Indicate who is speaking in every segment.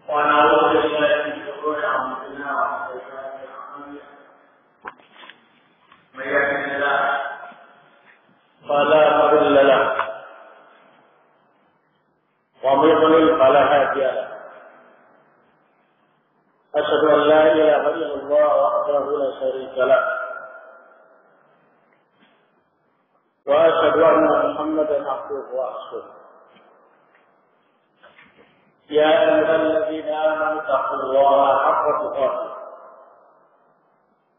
Speaker 1: ونعوذ بالله من شرور انفسنا ومن سيئات اعمالنا من يهده الله فلا مضل له ومن يضلل فلا هادي له أشهد أن لا إله إلا الله وحده لا شريك له وأشهد أن محمدا عبده ورسوله يا أيها الذين آمنوا اتقوا الله حق تقاته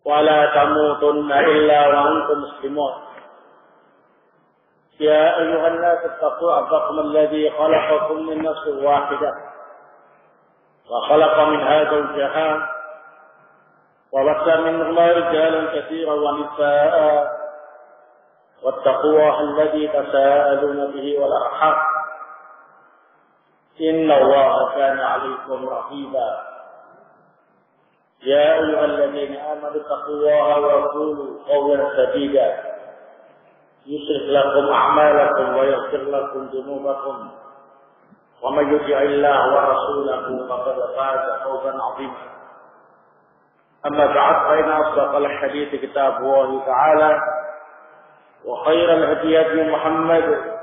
Speaker 1: ولا تموتن إلا وأنتم مسلمون يا أيها الناس اتقوا ربكم الذي خلقكم من نفس واحدة وخلق منها زوجها وبث منهما رجالا كثيرا ونساء واتقوا الله الذي تساءلون به والأرحام إن الله كان عليكم رقيبا يا أيها الذين آمنوا اتقوا الله وقولوا قولا سديدا يصلح لكم أعمالكم ويغفر لكم ذنوبكم ومن يطع الله ورسوله فقد فاز فوزا عظيما أما بعد فإن أصدق الحديث كتاب الله تعالى وخير الهدي هدي محمد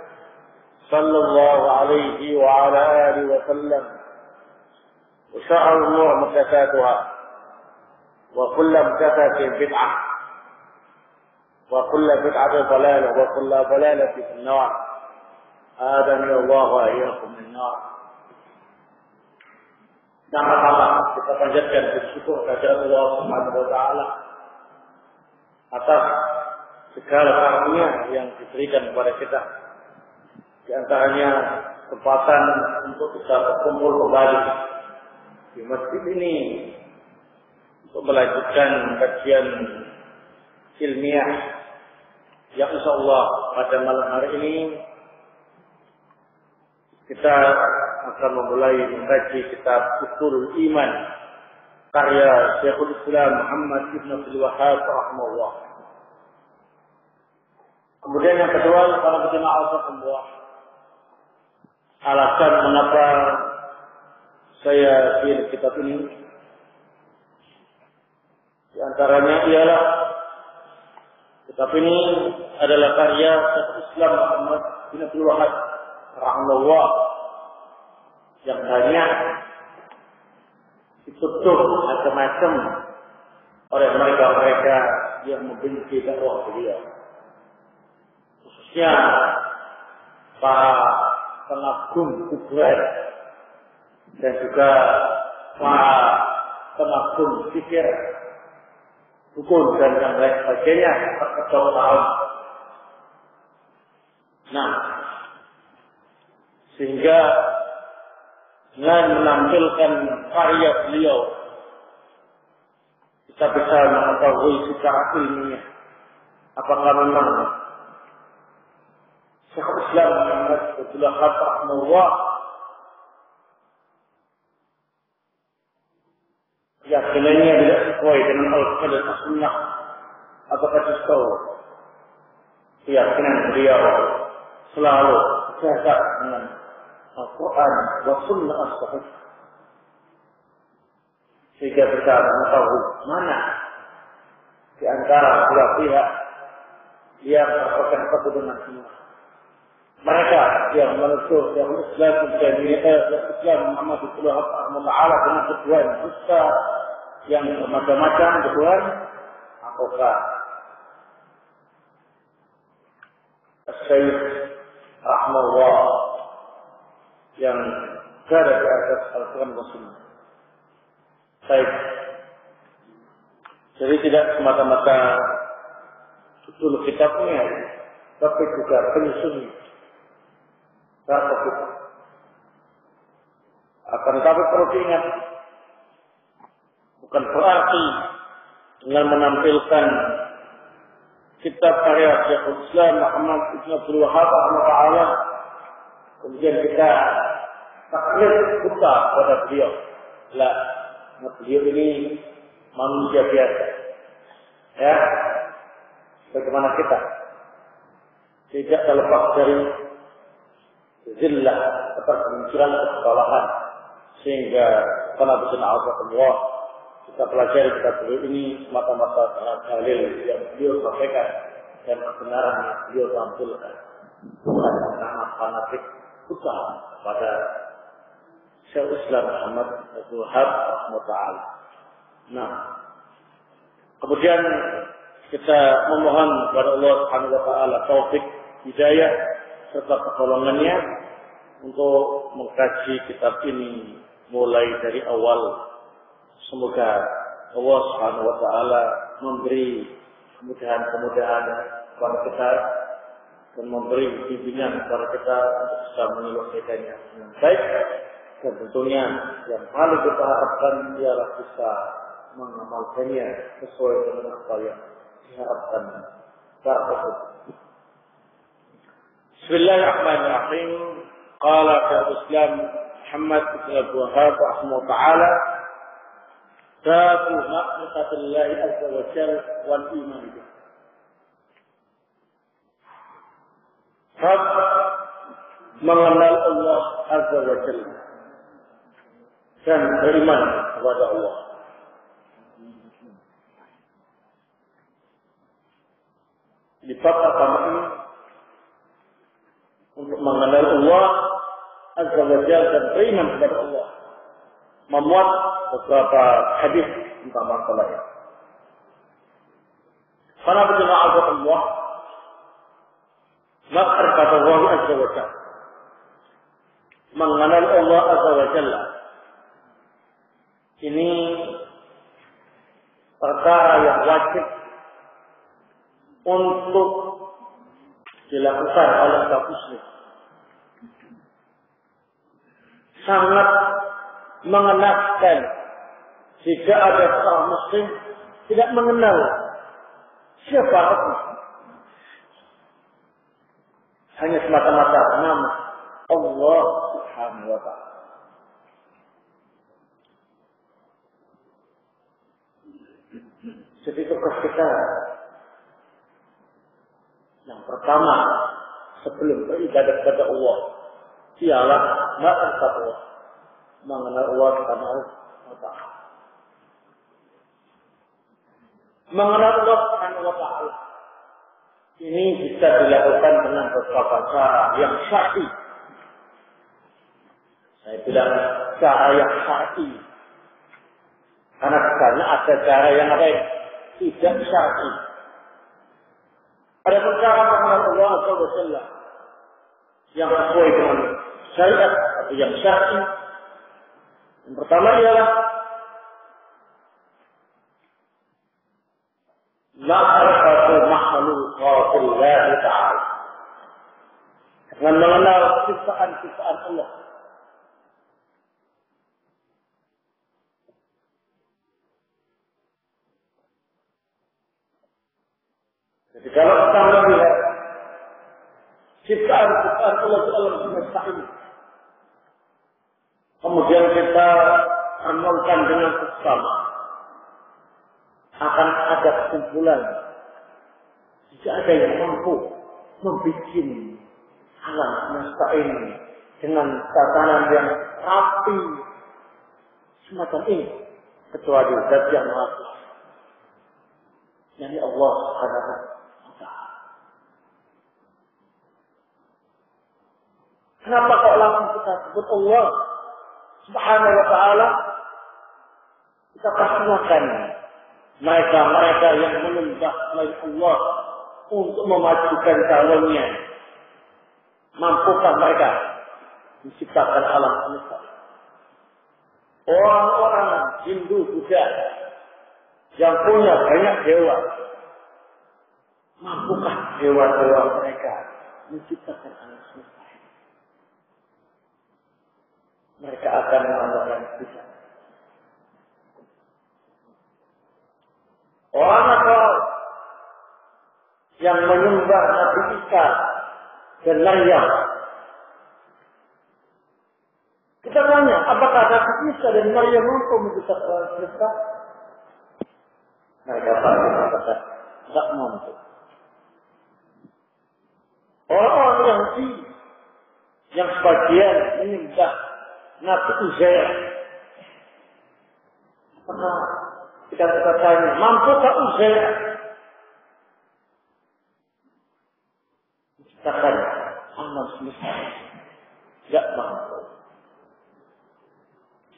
Speaker 1: صلى الله عليه وعلى آله وسلم وشر الأمور محدثاتها وكل محدثة بدعة وكل بدعة ضلالة وكل ضلالة في النار آدني الله وإياكم من النار. Pertama-tama kita panjatkan bersyukur kepada Allah Subhanahu wa taala atas segala karunia yang diberikan kepada kita. Di antaranya kesempatan untuk bisa berkumpul kembali di masjid ini untuk melanjutkan kajian ilmiah yang insyaallah pada malam hari ini kita akan memulai mengkaji kitab Ushulul Iman karya Syekhul Islam Muhammad Ibn Abdul Wahhab rahimahullah. Kemudian yang kedua, para jemaah Allah, alasan mengapa saya pilih kitab ini di antaranya ialah kitab ini adalah karya Syekhul Islam Muhammad bin Abdul Wahhab rahimahullah yang banyak ditutup macam-macam oleh mereka-mereka yang membenci dakwah beliau, khususnya para pengagum kuburan dan juga para pengagum pikir dukun dan yang lain sebagainya terkedok. Nah, sehingga dengan menampilkan karya beliau kita bisa mengetahui secara ilmiah apakah memang Syekhul Islam Muhammad Abdul Wahhab rahimahullah keyakinannya tidak sesuai dengan Al-Quran dan As-Sunnah apakah sesuai keyakinan beliau selalu jaga dengan Al-Quran dan Sunnah As-Sahih sehingga bisa mengetahui mana di antara dua pihak yang terpegang dengan semua. Mereka yang menuduh yang Islam Muhammad Abdul Wahhab rahimahullah dengan tujuan dusta yang bermacam-macam tujuan ataukah Syekh rahimahullah yang berada di atas Al-Quran dan Sunnah. Baik. Jadi tidak semata-mata tutur kitabnya, tapi juga penyusunnya. Akan tetapi perlu diingat, bukan berarti dengan menampilkan kitab karya Syekhul Islam Muhammad Ibn Abdul Wahhab rahimahullah kemudian kita taklid buta pada beliau. Lah, beliau ini manusia biasa, ya, bagaimana kita tidak terlepas dari zillah, ketergelinciran, kesalahan, sehingga karena Allah kita pelajari kitab beliau ini semata-mata dalil yang beliau sampaikan dan kebenaran yang beliau tampilkan, bukan karena fanatik buta pada Syaikhul Islam Muhammad Abdul Wahhab rahimahullah. Nah, kemudian kita memohon kepada Allah Subhanahu wa taala taufik, hidayah serta pertolongannya untuk mengkaji kitab ini mulai dari awal. Semoga Allah Subhanahu wa taala memberi kemudahan-kemudahan kepada kita dan memberi bimbingan kepada kita untuk bisa menyelesaikannya dengan baik. Dan tentunya yang paling kita harapkan ialah bisa mengamalkannya sesuai dengan apa yang diharapkan. Bismillahirrahmanirrahim. Qala Syaikhul Islam Muhammad bin Abdul Wahhab rahimahullah taala, babu ma'rifatillah azza wa jalla wal iman bih. Bab mengenal Allah azza wa jalla dan beriman kepada Allah. Di bab pertama ini untuk mengenal Allah azza wa jalla dan beriman kepada Allah, memuat beberapa hadis tentang masalah ini. Karena berjemaah Allah, ma'rifat Allah azza wa jalla, mengenal Allah azza wa jalla, ini perkara yang wajib untuk dilakukan oleh setiap muslim. Sangat mengenaskan jika ada seorang muslim tidak mengenal siapa Allah, hanya semata-mata nama Allah Subhanahu wa taala. Jadi tugas kita yang pertama sebelum beribadah kepada Allah ialah ma'rifat Allah, mengenal Allah Subhanahu wa taala. Mengenal Allah Subhanahu wa taala ini bisa dilakukan dengan beberapa cara yang syar'i. Saya bilang cara yang syar'i karena sebenarnya ada cara yang tidak syar'i. Ada cara mengenal Allah Subhanahu wa taala yang sesuai dengan syariat atau yang syar'i. Yang pertama ialah ma'rifatu makhluqatillah ta'ala, dengan mengenal ciptaan-ciptaan Allah. Jadi kalau kita melihat ciptaan-ciptaan Allah di alam semesta ini, kemudian kita renungkan dengan seksama, akan ada kesimpulan jika ada yang mampu membuat alam semesta ini dengan tatanan yang rapi semacam ini, kecuali Zat yang Maha Kuasa, yakni Allah Subhanahu wa taala. Kenapa kok langsung kita sebut Allah Subhanahu wa taala? Kita pastikan mereka yang menyembah selain Allah untuk memajukan calonnya, mampukah mereka menciptakan alam semesta? Orang-orang Hindu Buddha yang punya banyak dewa, mampukah dewa-dewa mereka menciptakan alam semesta? Mereka akan mengatakan bisa. Orang Nasrani yang menyembah Nabi Isa dan Maryam, kita tanya, apakah Nabi Isa dan Maryam mampu menciptakan alam semesta? Mereka kata tidak mampu. Orang-orang Yahudi yang sebagian menyembah Nabi Uzair. Apakah kita tanya, mampukah Uzair menciptakan alam semesta? Tidak mampu.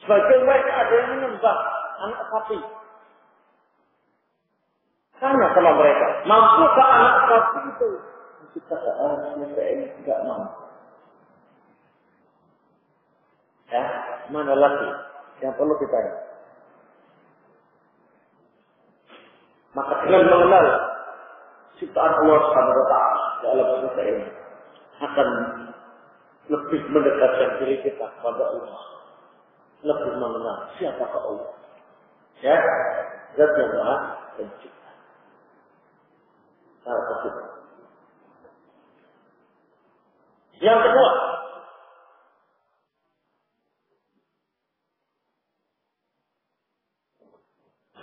Speaker 1: Sebagian mereka ada yang menyembah anak sapi. Tanya sama mereka, mampukah anak sapi itu menciptakan alam semesta ini? Tidak mampu. Ya, mana lagi yang perlu ditanya? Maka dengan mengenal ciptaan Allah Subhanahu wa taala dalam semesta ini akan lebih mendekatkan diri kita kepada Allah. Lebih mengenal siapakah Allah. Ya, Zat yang Maha Pencipta. Yang kedua,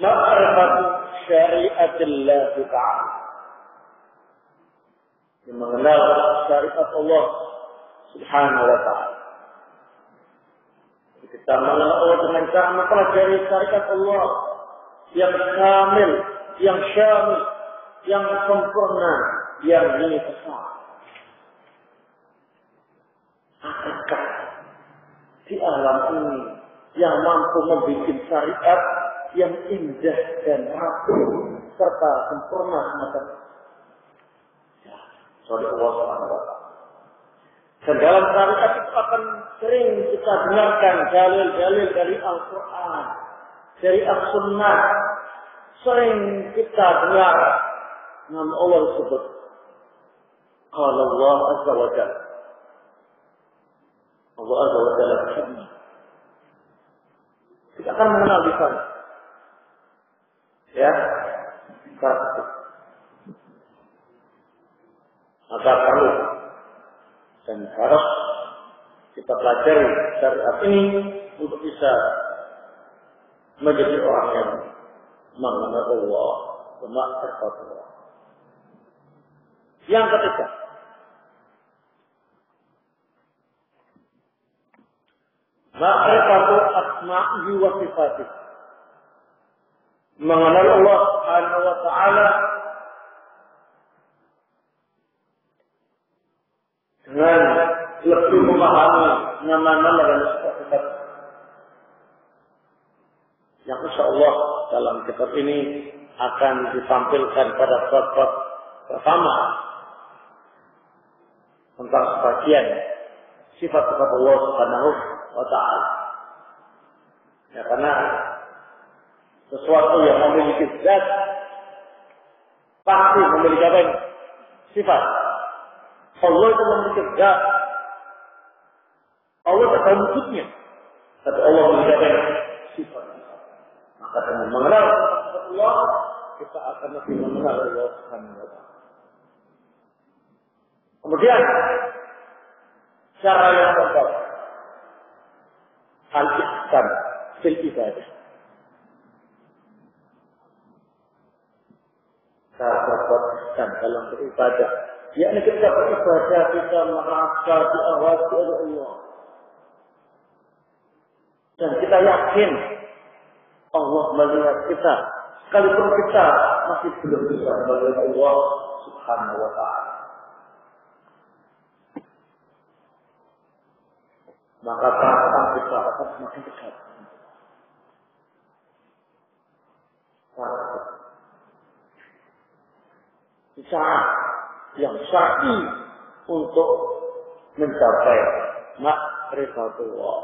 Speaker 1: ma'rifatu syariatillah ta'ala. Mengenal syariat Allah Subhanahu wa ta'ala. Kita mengenal Allah dengan cara mempelajari syariat Allah yang kamil, yang syamil, yang sempurna, yang universal. Apakah di alam ini yang mampu membuat syariat yang indah dan rapi serta sempurna semacam ya, sorry Allah Subhanahu wa ta'ala. Dan dalam syariat itu akan sering kita dengarkan dalil-dalil dari Al-Quran, dari As-Sunnah. Sering kita dengar nama Allah disebut. Qala Allah Azza wa Jalla. Allah Azza wa Jalla bersabda. Kita akan mengenal di sana. Ya, satu. Maka perlu dan harus kita pelajari syariat ini untuk bisa menjadi orang yang mengenal Allah, memakrifat Allah. Yang ketiga, makrifatu asma'ihi wa sifatih. Mengenal Allah Subhanahu wa ta'ala dengan lebih memahami nama-nama dan sifat-sifat yang insyaAllah dalam kitab ini akan ditampilkan pada bab-bab pertama tentang sebagian sifat-sifat Allah Subhanahu wa ta'ala. Ya, karena sesuatu yang memiliki zat pasti memiliki apa? Sifat. Allah itu memiliki zat. Allah tak tahu wujudnya, tapi Allah memiliki apa? Sifat. Maka dengan mengenal sifat Allah, kita akan lebih mengenal Allah Subhanahu wa ta'ala. Kemudian cara yang keempat, al-ihsan fil ibadah. Cara ihsan dalam beribadah, yakni kita beribadah kita merasa diawasi oleh Allah dan kita yakin Allah melihat kita, sekalipun kita masih belum bisa melihat Allah Subhanahu wa ta'ala. Maka perasaan kita akan semakin dekat. Cara yang syar'i untuk mencapai ma'rifatullah.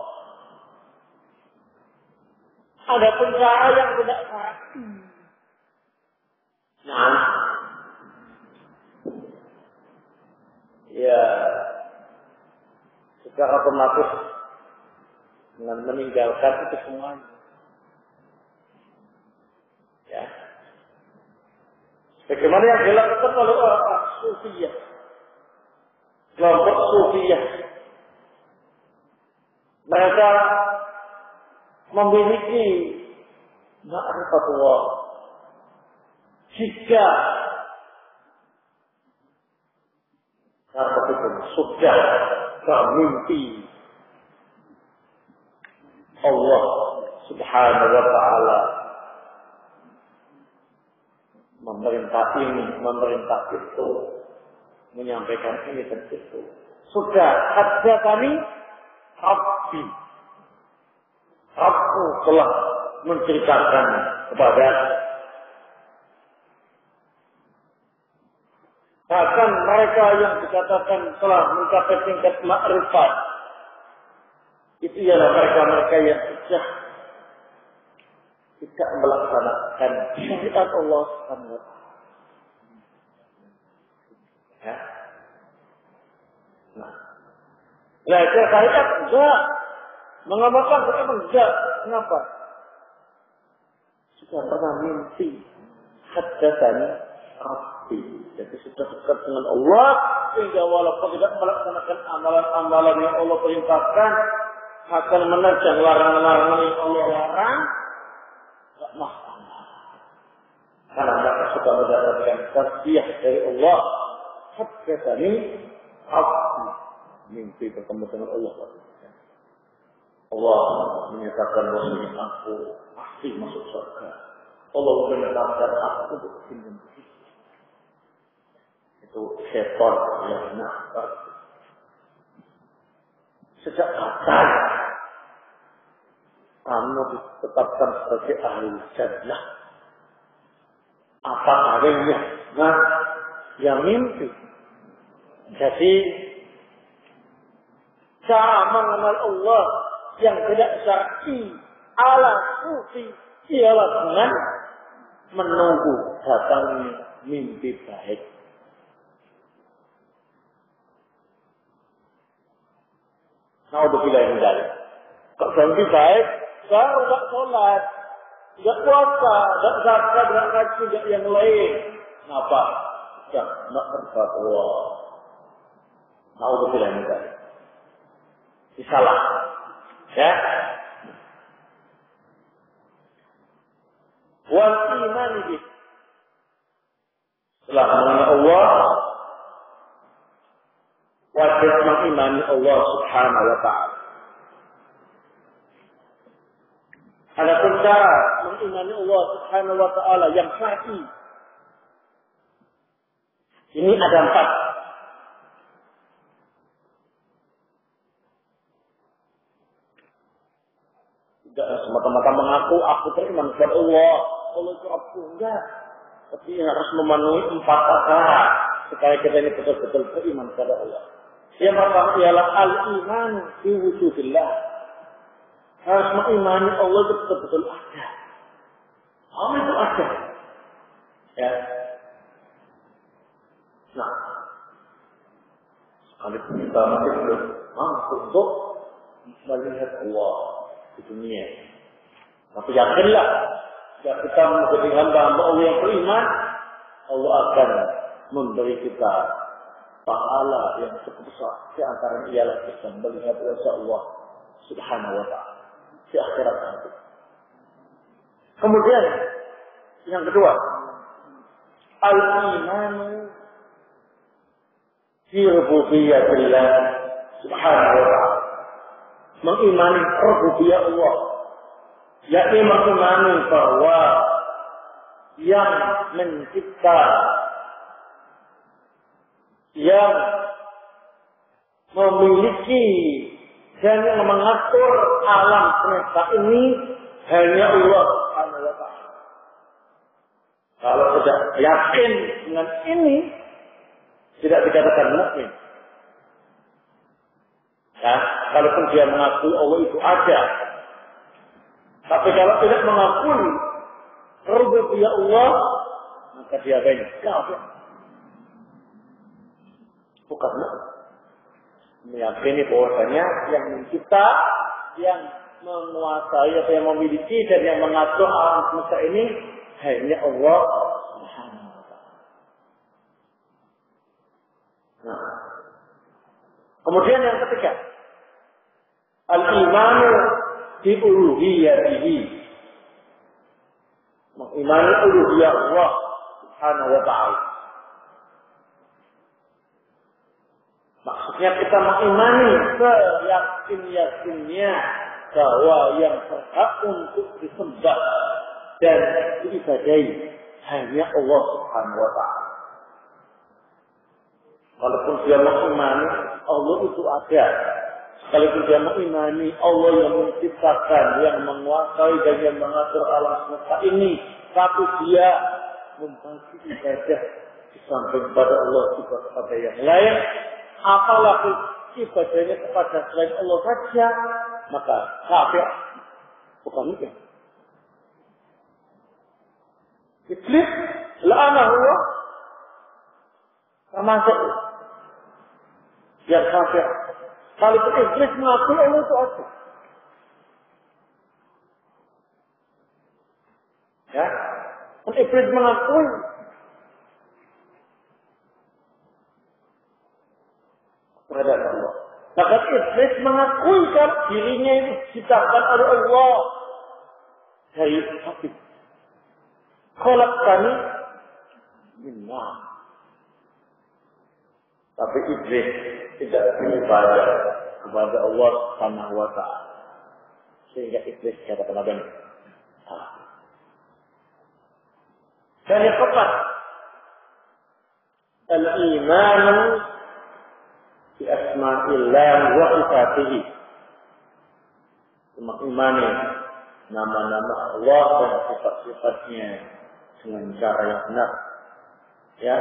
Speaker 1: Ada pun cara yang tidak syar'i. Nah, ya secara otomatis dengan meninggalkan itu semuanya. Ya. Bagaimana yang dilakukan oleh orang Sufiyah, kelompok Sufiyah, mereka memiliki ma'rifatullah jika sudah bermimpi Allah Subhanahu wa ta'ala memerintah ini, memerintah itu, menyampaikan ini dan itu. Sudah ada kami Rabbi. Rabbu telah menceritakan kepada bahkan mereka yang dikatakan telah mencapai tingkat makrifat, itu ialah mereka-mereka yang sudah tidak melaksanakan syariat Allah Subhanahu wa ta'ala. Ya. Nah, belajar syariat enggak, mengamalkan syariat enggak. Kenapa? Sudah pernah mimpi haddatsani Rabbi. Jadi sudah dekat dengan Allah sehingga walaupun tidak melaksanakan amalan-amalan yang Allah perintahkan, akan menerjang larangan-larangan yang Allah larang, tidak masalah. Karena mereka sudah mendapatkan tasbih dari Allah. Haddatsani Rabbi. Mimpi bertemu dengan Allah. Allah menyatakan bahwa aku pasti masuk surga. Allah menyatakan aku untuk tinggal di situ. Itu setan yang nakal. Sejak kapan kamu ditetapkan sebagai ahli jannah? Apa adanya? Nah, yang mimpi. Jadi cara mengenal Allah yang tidak syar'i ala sufi ialah dengan menunggu datangnya mimpi baik. Naudzubillah min dzalik. Kok mimpi baik, baru enggak sholat, enggak puasa, enggak zakat, enggak haji, enggak yang lain. Kenapa? Sudah makrifat Allah. Naudzubillah min dzalik. Salah. Ya. Wal iman bih. Setelah mengenal Allah, wajib mengimani Allah Subhanahu wa ta'ala. Adapun cara mengimani Allah Subhanahu wa ta'ala yang syar'i. Ini ada 4. Semata-mata mengaku aku beriman kepada Allah, Allah itu Rabbu, enggak. Tapi harus memenuhi 4 syarat supaya kita ini betul-betul beriman kepada Allah. Yang pertama ialah al-iman fi wujudillah. Harus mengimani Allah itu betul-betul ada. Allah itu ada. Ya. Nah, sekalipun kita masih belum mampu untuk melihat Allah di dunia. Tapi yakinlah, jika kita menjadi hamba-hamba Allah yang beriman, Allah akan memberi kita pahala yang cukup besar. Di antara ialah kita melihat wajah Allah Subhanahu wa ta'ala di akhirat nanti. Kemudian yang kedua, al-iman fi rububiyyatillah Subhanahu wa ta'ala. Mengimani rububiyah Allah, yakni mengimani bahwa yang mencipta, yang memiliki dan yang mengatur alam semesta ini hanya Allah Subhanahu wa ta'ala. Kalau tidak yakin dengan ini, tidak dikatakan mukmin. Ya, kalaupun dia mengakui Allah itu ada, tapi kalau tidak mengakui rububiyah Allah, maka dia kafir. Bukan meyakini bahwasanya yang mencipta, yang menguasai atau yang memiliki dan yang mengatur alam semesta ini hanya Allah Subhanahu wa ta'ala. Nah, kemudian yang ketiga, al-imanu bi uluhiyyatihi. Mengimani uluhiyah Allah Subhanahu wa ta'ala. Maksudnya kita mengimani seyakin-yakinnya bahwa yang berhak untuk disembah dan diibadahi hanya Allah Subhanahu wa Ta'ala. Walaupun dia mengimani Allah itu ada, sekalipun dia mengimani Allah yang menciptakan, yang menguasai dan yang mengatur alam semesta ini, tapi dia membagi ibadah di samping kepada Allah juga kepada yang lain, apalagi ibadahnya kepada selain Allah saja, maka kafir. Bukan mungkin. Iblis la'anahu Allah termasuk yang kafir. Kalau iblis mengakui Allah itu ada. Ya, iblis mengakui kepada Allah. Maka iblis mengakui kan dirinya itu diciptakan oleh Allah dari api. Khalaqtani min nar. Tapi iblis tidak beribadah kepada Allah Subhanahu wa Ta'ala. Sehingga iblis katakan apa ini? Dan yang keempat, al-iman bi asma'illah wa sifatihi. Mengimani nama-nama Allah dan sifat-sifatnya dengan cara yang benar. Ya.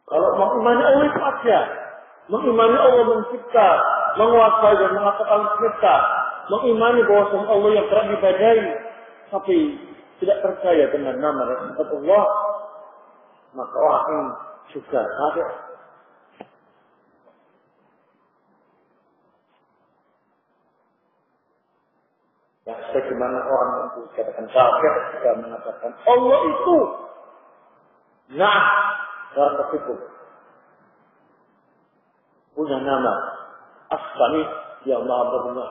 Speaker 1: Kalau mengimani Allah itu ada. Mengimani Allah mencipta, menguasai dan mengatur alam semesta. Mengimani bahwa Allah yang telah diibadahi, tapi tidak percaya dengan nama dan sifat Allah, maka orang ini juga ada. Yang sebagaimana orang itu dikatakan kafir jika mengatakan Allah itu cara tersebut punya nama As-Sami yang Maha Mendengar.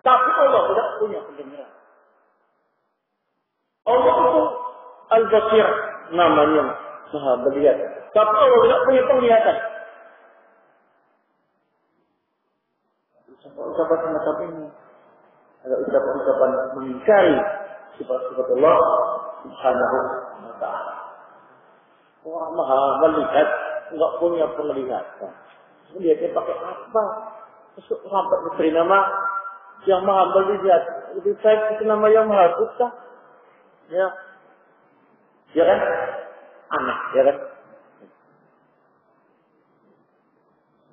Speaker 1: Tapi Allah tidak punya pendengaran. Allah itu Al-Basir, namanya Maha Melihat. Tapi Allah tidak punya penglihatan. Ucapan semacam ini adalah ucapan mengingkari sifat-sifat Allah Subhanahu wa Ta'ala. Orang Maha Melihat enggak punya penglihatan. Melihatnya pakai apa? Sampai diberi nama yang Maha Melihat. Lebih baik itu nama yang Maha Buta. Ya. Ya kan? Aneh, ya kan?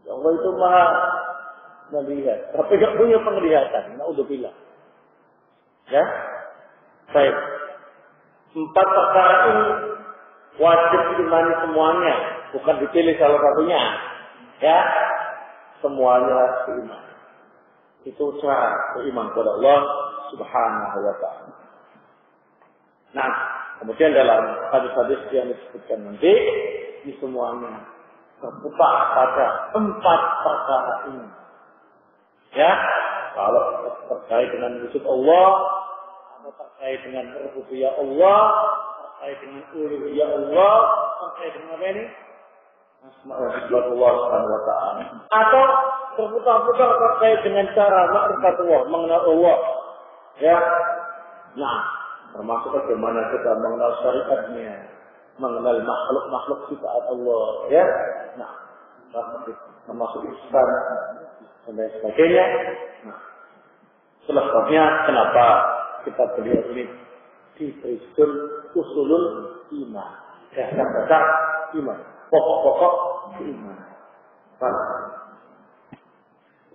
Speaker 1: Allah itu Maha Melihat, tapi enggak punya penglihatan. Naudzubillah. Ya. Baik. 4 perkara ini wajib diimani semuanya, bukan dipilih salah satunya. Ya, semuanya harus diimani. Itu cara beriman kepada Allah Subhanahu wa Ta'ala. Nah, kemudian dalam hadis-hadis yang disebutkan nanti, ini semuanya terputar pada 4 perkara ini. Ya, kalau terkait dengan wujud Allah, atau terkait dengan rububiyah Allah, terkait dengan uluhiyah Allah, terkait dengan apa ini? Asma' Allah Subhanahu wa Ta'ala. Atau terputar-putar terkait dengan cara makrifat Allah, mengenal Allah. Ya. Nah, termasuk bagaimana kita mengenal syariatnya, mengenal makhluk-makhluk sifat Allah, ya. Nah, termasuk Islam dan lain sebagainya. Nah, selebihnya kenapa kita beliau ini diberi usulul iman, dasar-dasar iman, pokok-pokok iman.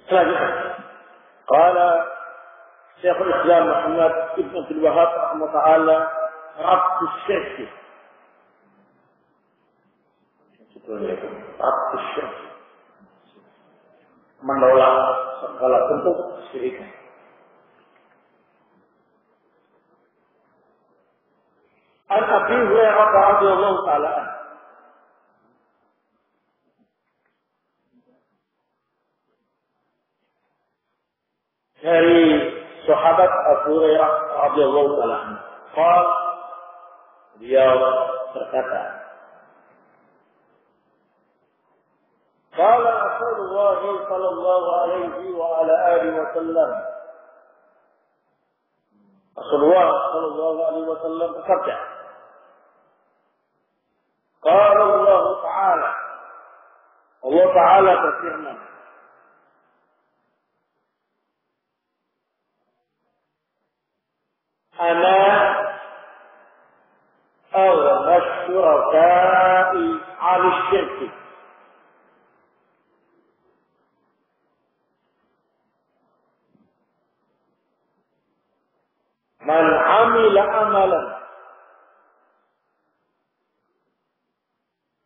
Speaker 1: Selanjutnya, qala Syekhul Islam Muhammad Ibn Abdul Wahhab rahimahullah taala, Rabbus Syirk. Rabbus Syirk, menolak segala bentuk kesyirikan. An Abi Hurairah radhiyallahu taala anhu, dari sahabat Abu Hurairah radhiyallahu taala anhu, beliau berkata, Qala Rasulullah sallallahu alaihi wa ala alihi wasallam. Rasulullah sallallahu alaihi wasallam bersabda, qala Allah Ta'ala, Allah Ta'ala berfirman, ana aghna syuraka'i 'ala syirki. Man 'amila amalan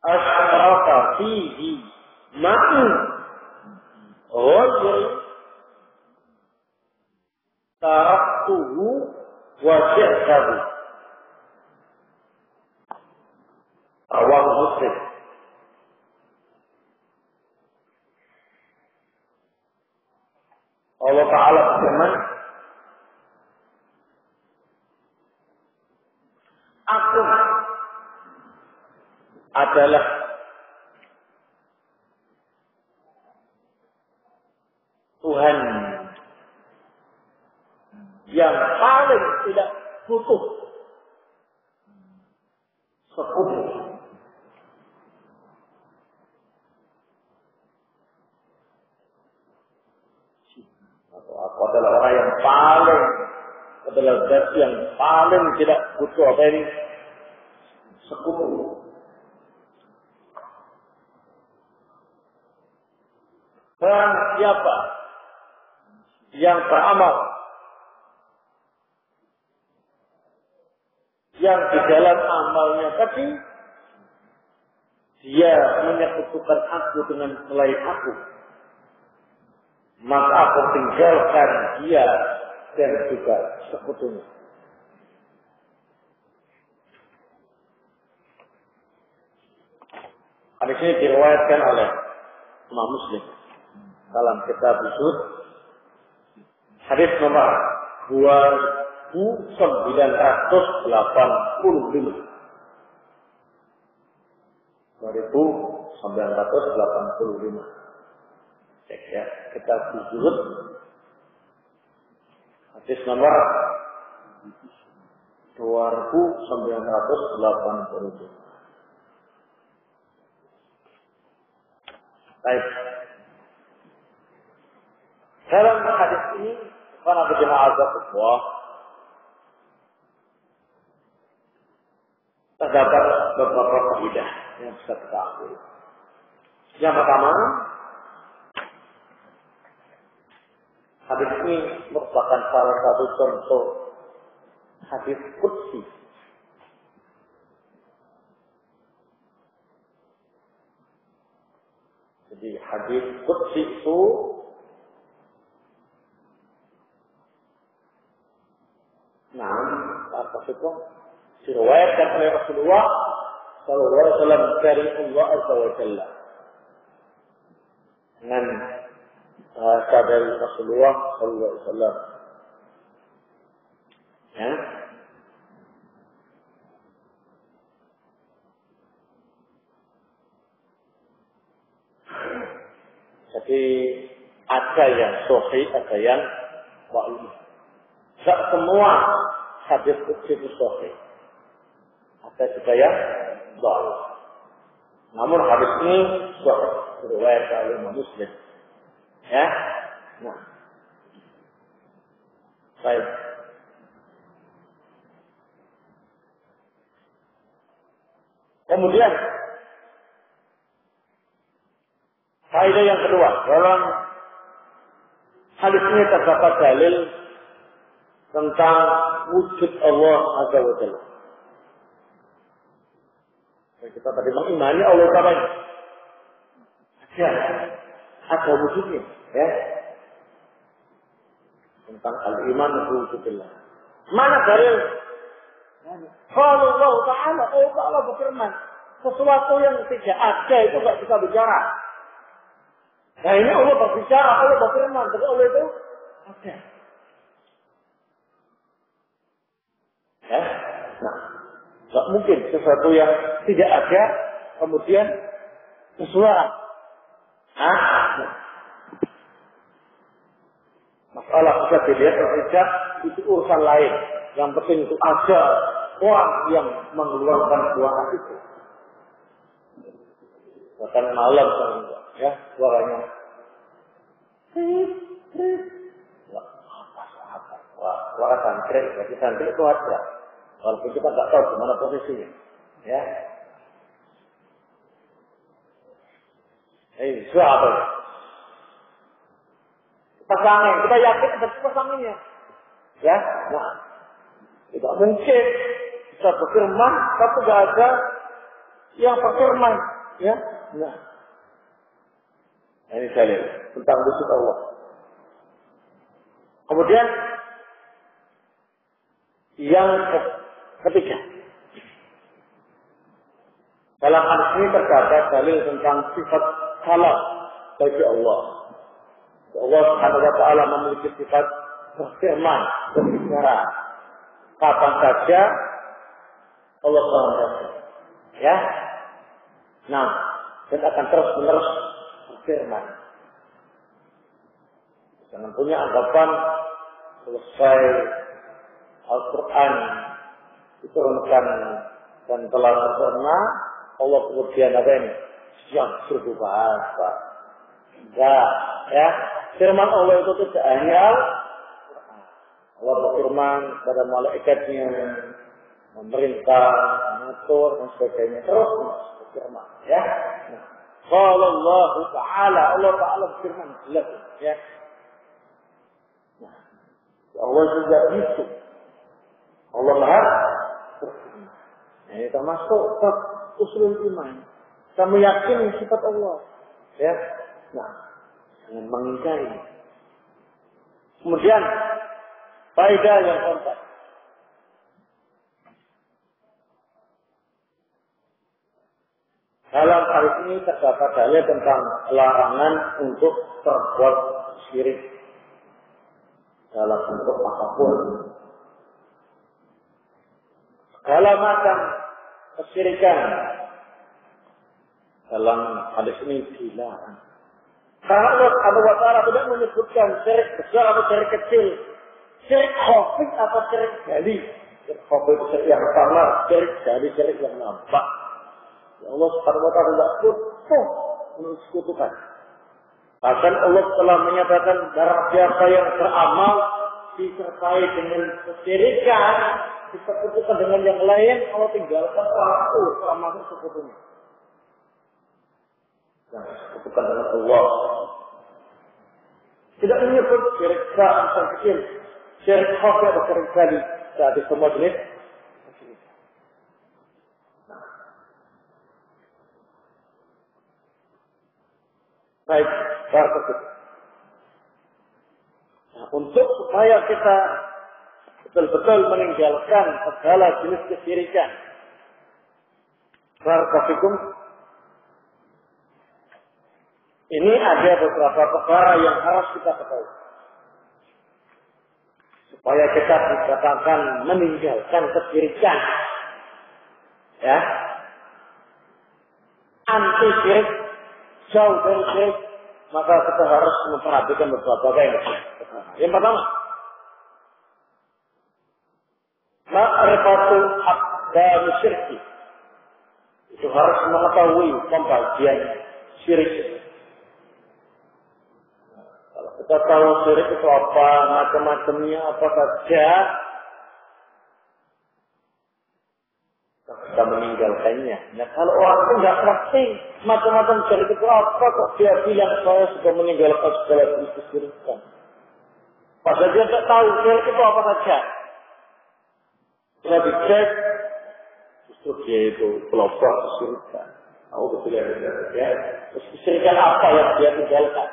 Speaker 1: asyraka fihi ma'i ghayri taraktuhu wa syirkahu. Rawahu Muslim. Allah Ta'ala berfirman, aku adalah Tuhan yang paling tidak butuh sekutu. Aku adalah orang yang paling, adalah zat yang paling tidak butuh apa ini? Sekutu. Dan siapa yang beramal yang di dalam amalnya tadi dia menyekutukan aku dengan selain aku, maka aku tinggalkan dia dan juga sekutunya. Hadis ini diriwayatkan oleh Imam Muslim dalam kitab Zuhud, hadis nomor 2985. 2985. Cek ya, kitab Zuhud, hadis nomor 2985. Baik. Dalam hadis ini, para jemaah Allah, terdapat beberapa faedah yang bisa kita ambil. Yang pertama, hadis ini merupakan salah satu contoh hadis qudsi. Jadi hadis qudsi itu apa itu? Diriwayatkan oleh Rasulullah sallallahu alaihi wasallam dari Allah Azza wa Jalla. Dengan dari Rasulullah sallallahu alaihi wasallam. Ya. Jadi ada yang sahih, ada yang dhaif. Tidak semua hadis itu sahih. Ada juga yang dhaif. Namun hadis ini sahih, diriwayatkan oleh Imam Muslim. Ya. Nah. Baik. Kemudian faedah yang kedua, dalam hadis ini terdapat dalil tentang wujud Allah Azza wa Jalla. Kita tadi mengimani Allah Ta'ala. Ada wujudnya, ya. Tentang al-iman wujudillah. Mana dalil? Kalau Allah Ta'ala, Allah Ta'ala berfirman, sesuatu yang tidak ada itu tidak bisa bicara. Nah ini Allah berbicara, Allah berfirman, tapi Allah itu ada. Ya? Nah, tidak mungkin sesuatu yang tidak ada kemudian bersuara. Masalah bisa dilihat atau tidak itu urusan lain. Yang penting itu ada orang yang mengeluarkan suara itu. Bahkan malam ya suaranya. Wah, suara santri, jadi santri itu ada. Walaupun kita nggak tahu di mana posisinya, ya. Siapa? Pasangan, kita yakin ada pasangannya, ya. Nah, tidak mungkin kita berfirman, tapi nggak ada yang berfirman, ya. Nah, ini saya lihat tentang wujud Allah. Kemudian yang ketiga, dalam hadis ini terdapat dalil tentang sifat kalam bagi Allah. Allah Subhanahu wa taala memiliki sifat berfirman, berbicara kapan saja Allah berfirman. Ya. Nah, dan akan terus-menerus berfirman. Jangan punya anggapan selesai Al-Quran diturunkan dan telah sempurna, Allah kemudian apa ini? Yang berbahasa. Enggak, ya. Firman Allah itu tidak hanya Allah berfirman pada malaikatnya, memerintah, mengatur dan sebagainya. Terus berfirman, ya. Qala Allah Ta'ala, Allah Ta'ala berfirman jelas, ya. Allah juga itu. Allah Maha berfirman. Ini termasuk usul iman. Kita meyakini sifat Allah. Ya. Nah, jangan mengingkari. Kemudian faedah yang keempat. Dalam hal ini terdapat dalil tentang larangan untuk berbuat syirik dalam bentuk apapun. Segala macam kesyirikan dalam hadis ini dilarang. Karena Allah Subhanahu wa taala tidak menyebutkan syirik besar atau syirik kecil, syirik khafi atau syirik jali. Syirik khafi itu syirik yang samar, syirik jali syirik yang nampak. Ya Allah Subhanahu wa taala tidak butuh mensekutukan. Bahkan Allah telah menyatakan barang siapa yang beramal disertai dengan kesyirikan, disekutukan dengan yang lain, Allah tinggalkan waktu termasuk sekutunya. Yang disekutukan dengan Allah. Tidak menyebut syirik besar atau kecil, syirik khafi atau syirik jali. Saat itu semua jenis. Baik, barakallahu. Nah, untuk supaya kita betul-betul meninggalkan segala jenis kesyirikan, barakallahu, ini ada beberapa perkara yang harus kita ketahui supaya kita dikatakan meninggalkan kesyirikan, ya, anti syirik, jauh dari syirik, maka kita harus memperhatikan beberapa yang. Yang pertama, ma'rifatul aqdam syirki. Itu harus mengetahui pembagian syirik. Kalau kita tahu syirik itu apa, macam-macamnya apa saja, kita meninggalkannya. Nah, kalau orang itu nggak ngerti macam-macam syirik itu apa, kok dia bilang saya sudah meninggalkan segala jenis kesyirikan. Padahal dia tidak tahu syirik itu apa saja. Dia dicek, justru dia itu pelopor kesyirikan. Tahu betul ya. Kesyirikan apa yang dia tinggalkan?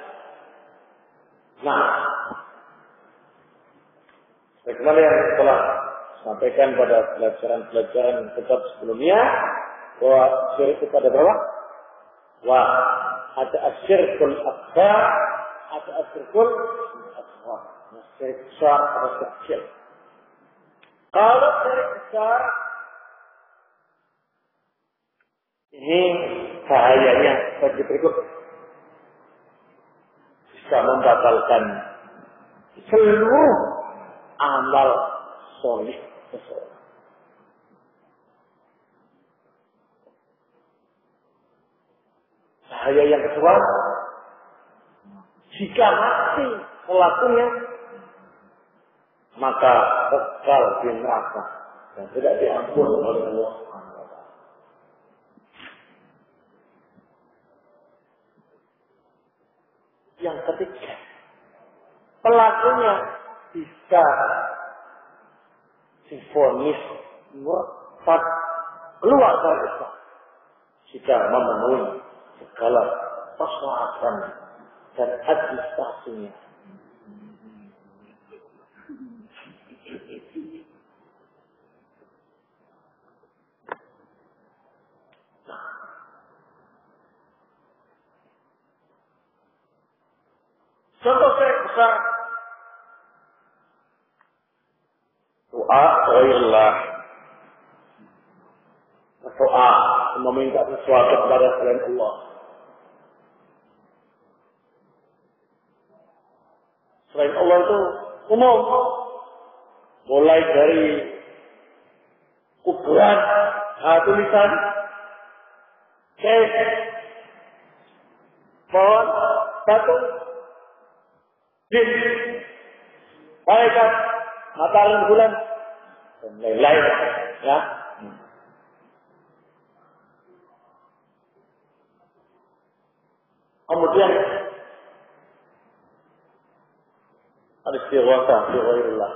Speaker 1: Nah, bagaimana yang telah sampaikan pada pelajaran-pelajaran kitab sebelumnya, bahwa syirik itu ada berapa? Wah, ada asyirkul akbar, ada asyirkul asghar. Nah, syirik besar atau syirik kecil. Kalau syirik besar, ini bahayanya seperti berikut. bisa membatalkan seluruh amal soleh seseorang. Bahaya yang kedua, jika mati pelakunya, maka kekal di neraka dan tidak diampuni oleh Allah. Yang ketiga, pelakunya bisa divonis murtad keluar dari Islam jika memenuhi segala persyaratan dan administrasinya. Contoh besar doa ghairullah, doa meminta sesuatu kepada selain Allah. Selain Allah itu umum, mulai dari kuburan, tulisan, pohon, batu, jin, malaikat, matahari, bulan, dan lain-lain. Ya. Kemudian al-istighatsah bi ghairillah,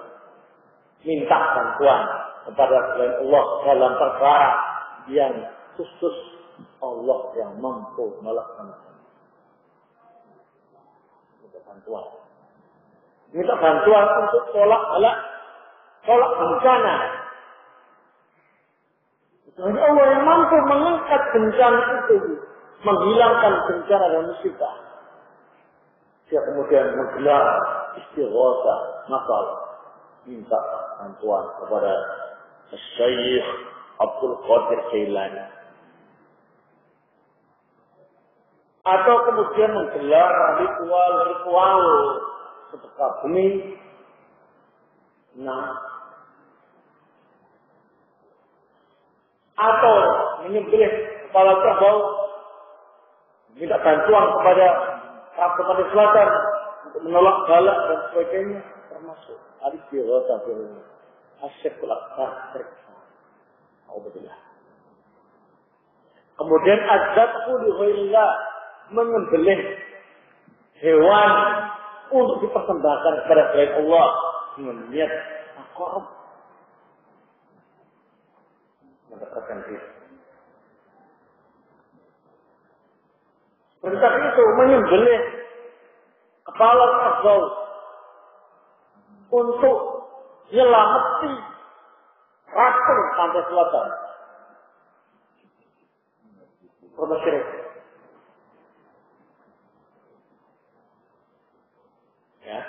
Speaker 1: minta bantuan kepada selain Allah dalam perkara yang khusus Allah yang mampu melaksanakan. Minta bantuan untuk tolak bencana. Hanya Allah yang mampu mengangkat bencana itu, menghilangkan bencana dan musibah. Dia kemudian menggelar istighatsah, masal, minta bantuan kepada Syekh Abdul Qadir Jailani. Atau kemudian menggelar ritual sedekah bumi. Atau menyembelih kepala kerbau, minta bantuan kepada Rakyat Selatan untuk menolak balak dan sebagainya, termasuk al-istighatsah bil asyirkul akbar. Alhamdulillah. Kemudian adzabhu li ghairillah, menyembelih hewan untuk dipersembahkan kepada selain Allah dengan niat taqarrub, mendekatkan diri. Perintah itu menyembelih kepala kerbau untuk menyelamatkan ratu pantai selatan. Perbuatan syirik. Ya.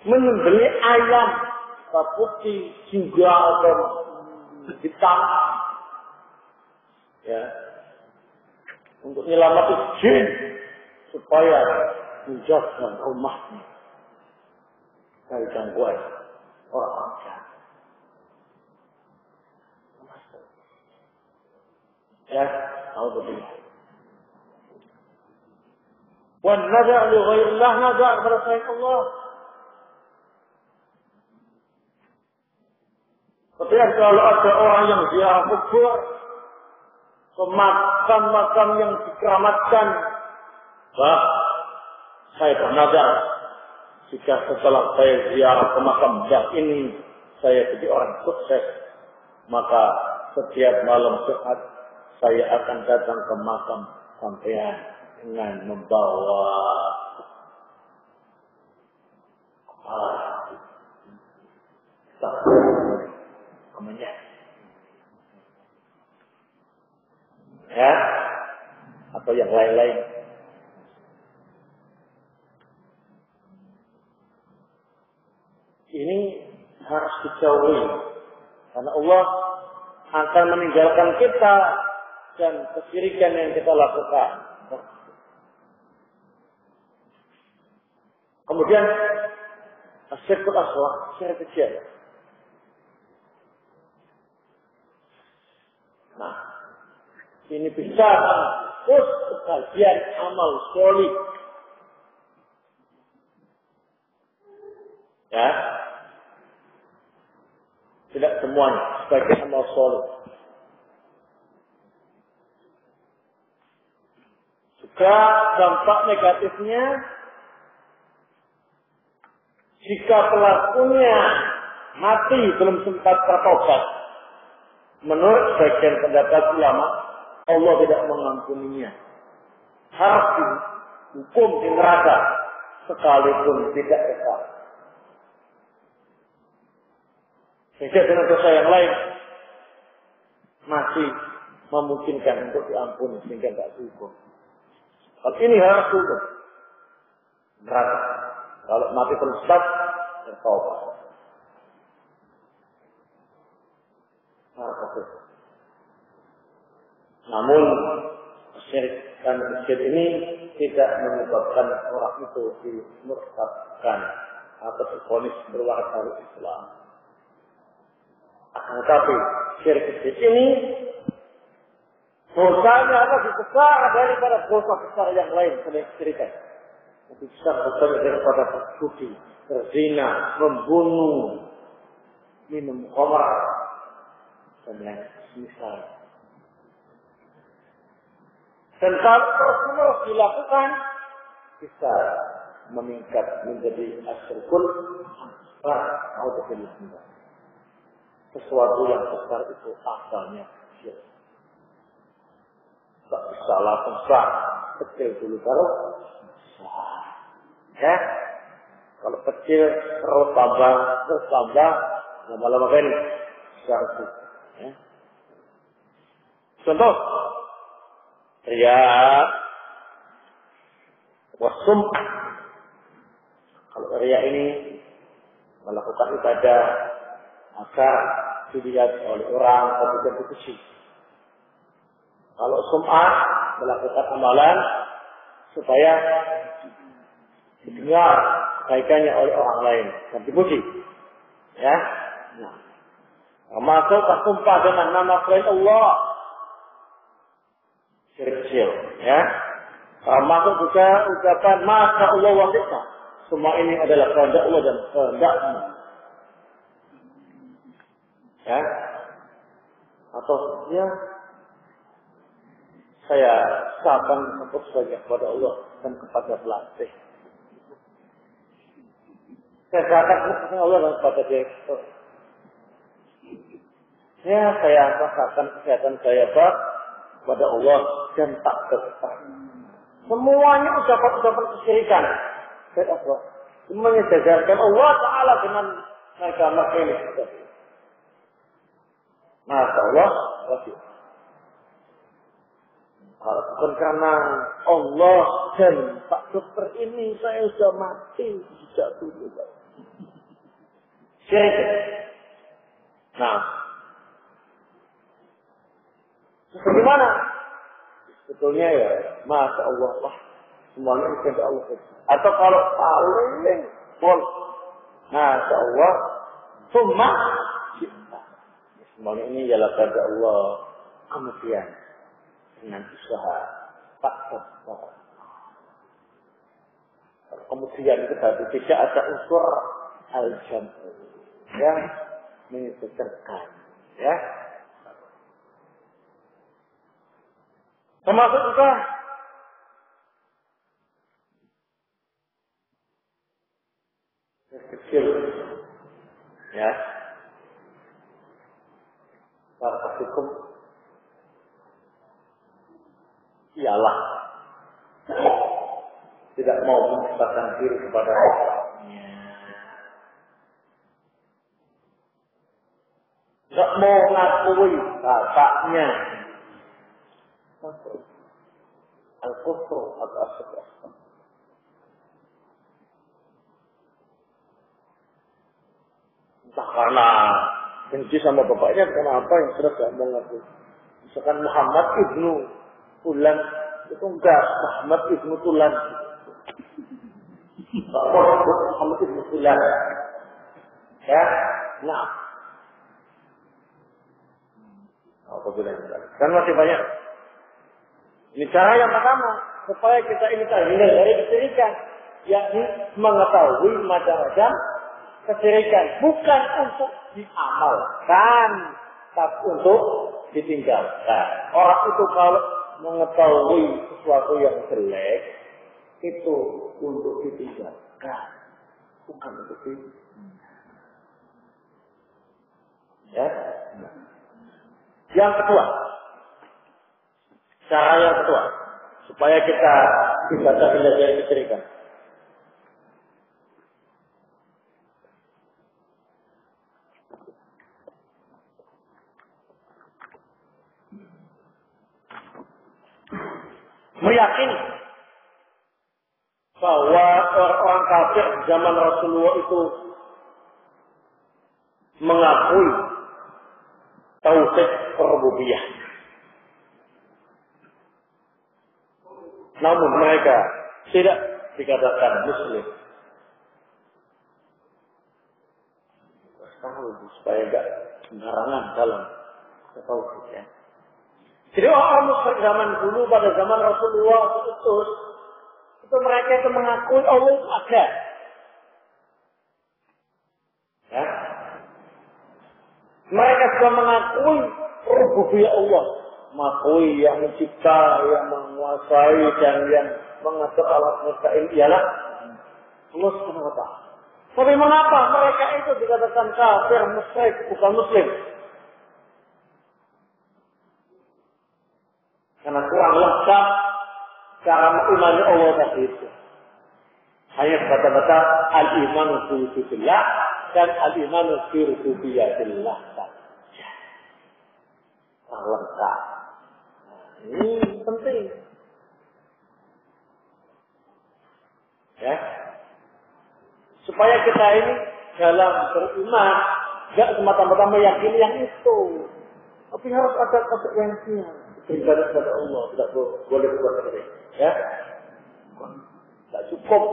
Speaker 1: Menyembelih ayam, putih, singa atau hitam. Ya. Untuk menyelamatkan jin supaya menjaga rumahnya dari gangguan orang jahat. Ya, alhamdulillah. Wan nada' li ghairillah, nada' kepada selain Allah. Ketika kalau ada orang yang ziarah kubur, ke makam-makam yang dikeramatkan, saya bernadar, jika setelah saya ziarah ke makam ini, saya jadi orang sukses, maka setiap malam Jumat saya akan datang ke makam sampean dengan membawa kemenyan. Ya, atau yang lain-lain. Ini harus dijauhi, karena Allah akan meninggalkan kita dan kesyirikan yang kita lakukan. Kemudian asyirkul asghar, syirik kecil. Nah, ini bisa menghapus sebagian amal solih. Ya, tidak semuanya, sebagian amal solih. Juga dampak negatifnya, jika pelakunya mati belum sempat bertobat, menurut sebagian pendapat ulama, Allah tidak mengampuninya. Harus dihukum di neraka sekalipun tidak kekal. Sehingga dengan dosa yang lain masih memungkinkan untuk diampuni sehingga tidak dihukum. Kalau ini harus dihukum neraka. Kalau mati belum sempat bertobat. Namun syirik dan syirik ini tidak menyebabkan orang itu dimurtadkan atau divonis keluar dari Islam. Tetapi syirik ini dosanya lebih besar daripada dosa besar yang lain selain syirikan. Lebih besar dosa daripada berjudi, berzina, membunuh, minum khamr dan yang semisal. Dan kalau terus dilakukan, bisa meningkat menjadi asyirkul asghar atau billah. Sesuatu yang besar itu asalnya syirik. Tak bisa langsung besar, kecil dulu baru besar. Ya, kalau kecil terus tambah, lama-lama kan besar itu. Ya. Contoh. Riya wasum. Kalau riya ini melakukan ibadah agar dilihat oleh orang atau dipuji. Kalau sum'ah melakukan amalan supaya didengar kebaikannya oleh orang lain dan dipuji. Ya. Nah, termasuk bersumpah dengan nama selain Allah. Syirik kecil, ya. Termasuk juga ucapan Masya Allah wa ni'ma. Semua ini adalah kehendak Allah dan kehendakmu. Ya. Atau ya, saya sabar untuk saja kepada Allah dan kepada pelatih. Saya sabar kepada Allah dan kepada dia. Ya, saya rasakan kesehatan saya kepada Allah dan tak tetap. Semuanya ucapan-ucapan kesyirikan. Semuanya jajarkan Allah Ta'ala dengan agama ini. Masya Allah. Kalau bukan karena Allah dan Pak Dokter ini saya sudah mati sejak dulu. Syirik. Nah, bagaimana? Sebetulnya ya, Masya Allah lah. Semuanya kepada Allah. Atau kalau paling pol, Masya Allah, cuma cinta. Semuanya ini ialah kepada Allah. Kemudian dengan usaha tak tetap. Kemudian itu tadi tidak ada unsur al-jam'u yang menyebutkan, ya. Termasuk juga kecil, ya. Barakallahu ialah tidak mau menyebabkan diri kepada Allah. Tidak mau ngakui bapaknya. Al-kufru al-asghar. Entah karena benci sama bapaknya, kenapa yang sudah tidak mau ngaku. Misalkan Muhammad ibnu Tulan itu enggak Muhammad ibnu Tulan. Muhammad bin Fulan. Ya, nah. Apa bilang? Dan masih banyak. Ini cara yang pertama supaya kita ini terhindar dari kesyirikan, yakni mengetahui macam-macam kesyirikan, bukan untuk diamalkan, tapi untuk ditinggalkan. Orang itu kalau mengetahui sesuatu yang jelek itu untuk ditinggalkan, bukan untuk ya. Yang kedua, cara yang kedua supaya kita bisa terhindar dari kesyirikan. Meyakini bahwa orang-orang kafir zaman Rasulullah itu mengakui tauhid rububiyah. Namun mereka tidak dikatakan Muslim. Tahu supaya tidak sembarangan dalam tauhid ya. Jadi orang musyrik zaman dulu pada zaman Rasulullah itu mereka itu mengakui Allah itu ada. Ya. Mereka sudah mengakui rububiyah Allah, mengakui yang mencipta, yang menguasai dan yang mengatur alam semesta ini ialah Allah Subhanahu wa taala. Tapi mengapa mereka itu dikatakan kafir, musyrik, bukan muslim? Karena kurang lengkap cara mengimani Allah tadi itu. Hanya kata-kata al-imanu fi wujudillah dan al-imanu fi rububiyatillah saja. Kurang lengkap. Ini penting. Ya. Supaya kita ini dalam beriman tidak semata-mata meyakini yang itu. Tapi harus ada konsekuensinya. Beribadah kepada Allah tidak boleh buat seperti ini. Ya, tidak cukup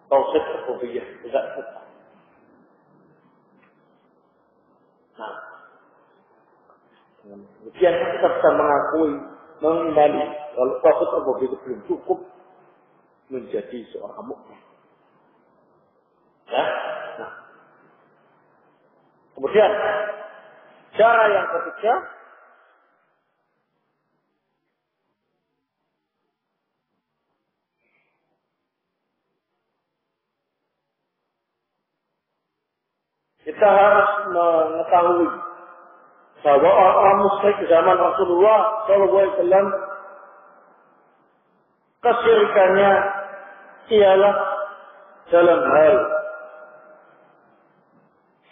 Speaker 1: tauhid rububiyah, tidak cukup. Nah, kemudian kita bisa mengakui, mengimani kalau tauhid rububiyah itu belum cukup menjadi seorang mukmin. Ya, nah, kemudian cara yang ketiga. Kita harus mengetahui bahwa orang musyrik zaman Rasulullah SAW kesyirikannya ialah dalam hal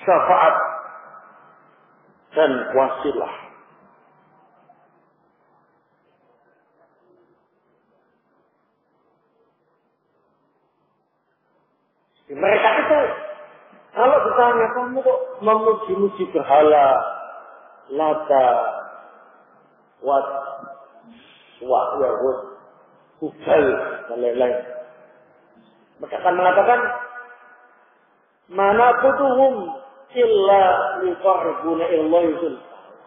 Speaker 1: syafaat dan wasilah. Mereka itu kalau ditanya kamu kok memuji-muji berhala, Lata, Wat, Yahud, Hubal, dan lain-lain. Mereka akan mengatakan, mana butuhum illa liqarribuna illahi.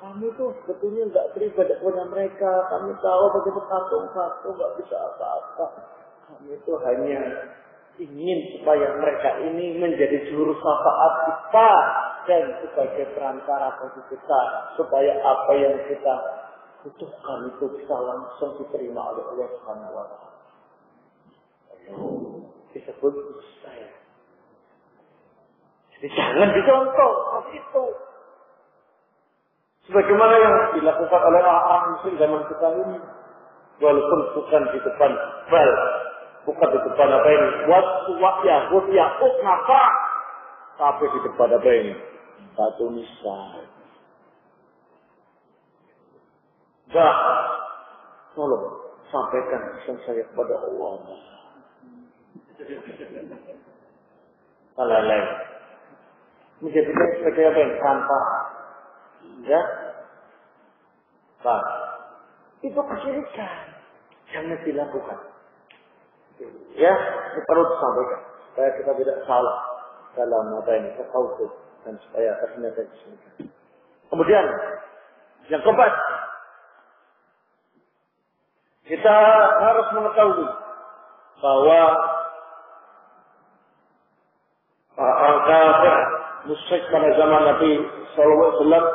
Speaker 1: Kami itu sebetulnya tidak beribadah kepada mereka. Kami tahu bagaimana patung-patung tidak bisa apa-apa. Kami itu hanya ingin supaya mereka ini menjadi juru syafaat kita dan sebagai perantara bagi kita supaya apa yang kita butuhkan itu bisa langsung diterima oleh Allah Subhanahu wa taala. Disebut saya. Jadi jangan dicontoh seperti itu. Sebagaimana yang dilakukan oleh orang-orang muslim zaman kita ini, walaupun bukan di depan bal. Bukan di depan apa ini? Yahud, kenapa? Tapi di depan apa ini? Batu nisan. Tolong sampaikan pesan saya kepada Allah. Salah lain. Menjadikan sebagai apa yang tanpa. Ya? Itu kesyirikan. Jangan dilakukan. Ya, ini perlu disampaikan supaya kita tidak salah dalam mata ini tauhid dan supaya terhindar dari kesyirikan. Kemudian yang keempat, kita harus mengetahui bahwa orang kafir musyrik pada zaman Nabi Sallallahu Alaihi Wasallam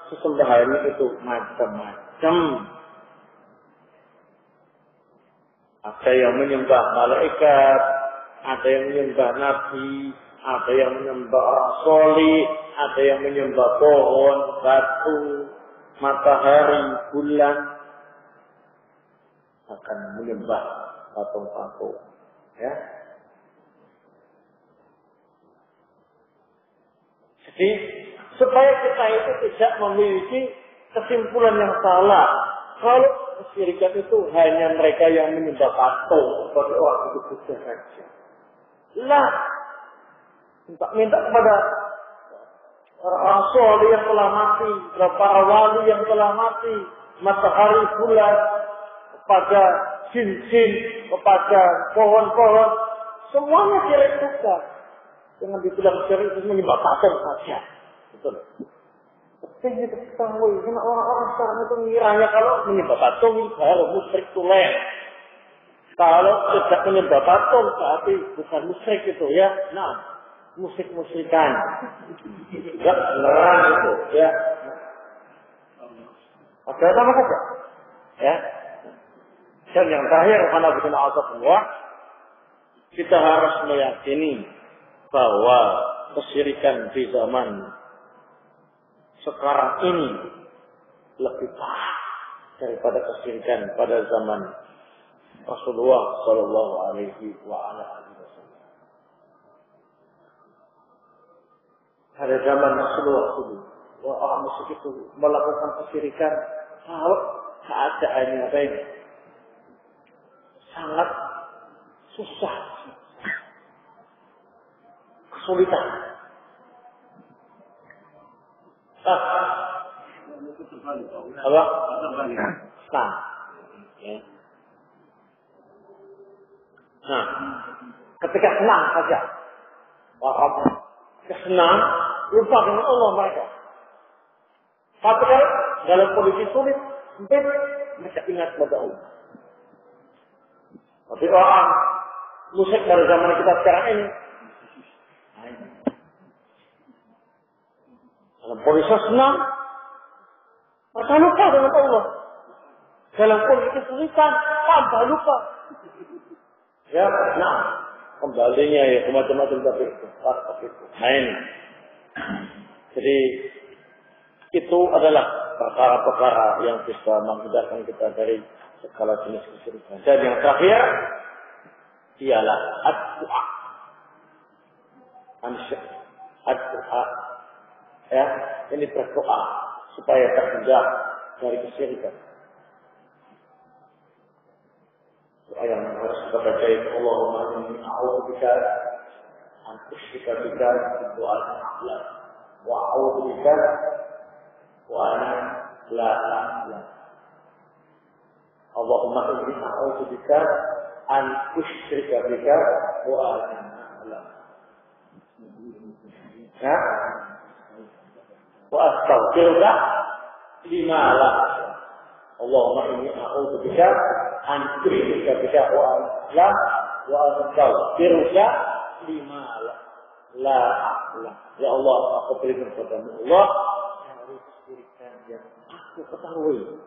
Speaker 1: sesembahannya itu macam-macam. Ada yang menyembah malaikat, ada yang menyembah nabi, ada yang menyembah orang soleh, ada yang menyembah pohon, batu, matahari, bulan, akan menyembah patung-patung. Ya. Jadi supaya kita itu tidak memiliki kesimpulan yang salah. Kalau kesyirikan itu hanya mereka yang menyembah patung seperti orang itu Buddha saja. Lah, minta kepada orang soleh yang telah mati, para wali yang telah mati, matahari, bulan, kepada jin-jin, kepada pohon-pohon, semuanya syirik juga. Jangan dibilang syirik itu menyembah patung saja. Betul. Tapi kita ketahui, karena orang-orang sekarang itu ngiranya kalau menyembah patung itu baru musyrik tulen. Kalau tidak menyembah patung, berarti bukan musyrik itu ya. Nah, musyrik-musyrikan. Ya, beneran itu ya. Ada sama saja. Ya. Dan yang terakhir, kita harus meyakini bahwa kesyirikan di zaman sekarang ini lebih parah daripada kesyirikan pada zaman Rasulullah Sallallahu Alaihi Wasallam. Pada zaman Rasulullah dulu, orang musyrik itu melakukan kesyirikan, kalau keadaannya baik, sangat susah, kesulitan. Apa? Nah, ya. Nah, ketika senang saja, orang senang lupa dengan Allah mereka. Tapi dalam kondisi sulit, mereka ingat pada Allah. Tapi orang musyrik pada zaman kita sekarang ini, dalam kondisi senang, mereka lupa dengan Allah. Dalam kondisi kesulitan, tambah lupa. Ya, nah, kembalinya ya macam-macam tapi itu. Nah ini. Jadi itu adalah perkara-perkara yang bisa menghindarkan kita dari segala jenis kesyirikan. Dan yang terakhir ialah ad-du'a. Ad-du'a. Ya, ini berdoa supaya terhindar dari kesyirikan. Doa yang harus kita baca itu, Allahumma inni a'udzubika an usyrika bika du'a al-ikhlas wa a'udzubika wa ana la a'lam. Allahumma inni a'udzubika an usyrika bika wa ana la a'lam. Ya? Wa astaghfiruka lima la. Allahumma inni a'udzubika an usyrika bika wa ana wa astaghfiruka lima la a'lam. Ya Allah, aku berikan kepadamu Allah dari kesyirikan yang aku ketahui.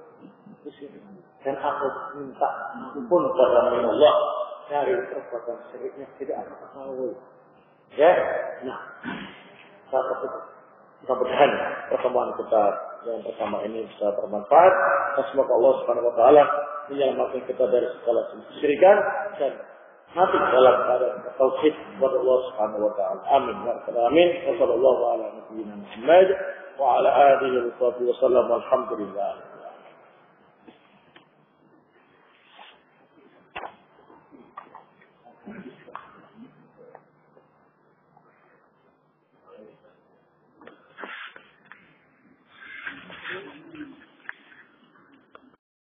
Speaker 1: Dan aku minta ampun kepadamu Allah dari perbuatan syiriknya tidak aku ketahui. Ya, nah, mudah-mudahan pertemuan kita yang pertama ini bisa bermanfaat. Dan semoga Allah Subhanahu Wa Taala menyelamatkan kita dari segala kesyirikan dan mati dalam keadaan tauhid kepada Allah Subhanahu Wa Taala. Amin. Amin. Wassallallahu ala nabiyyina Muhammad wa ala alihi wa sahbihi wasallam. Alhamdulillah.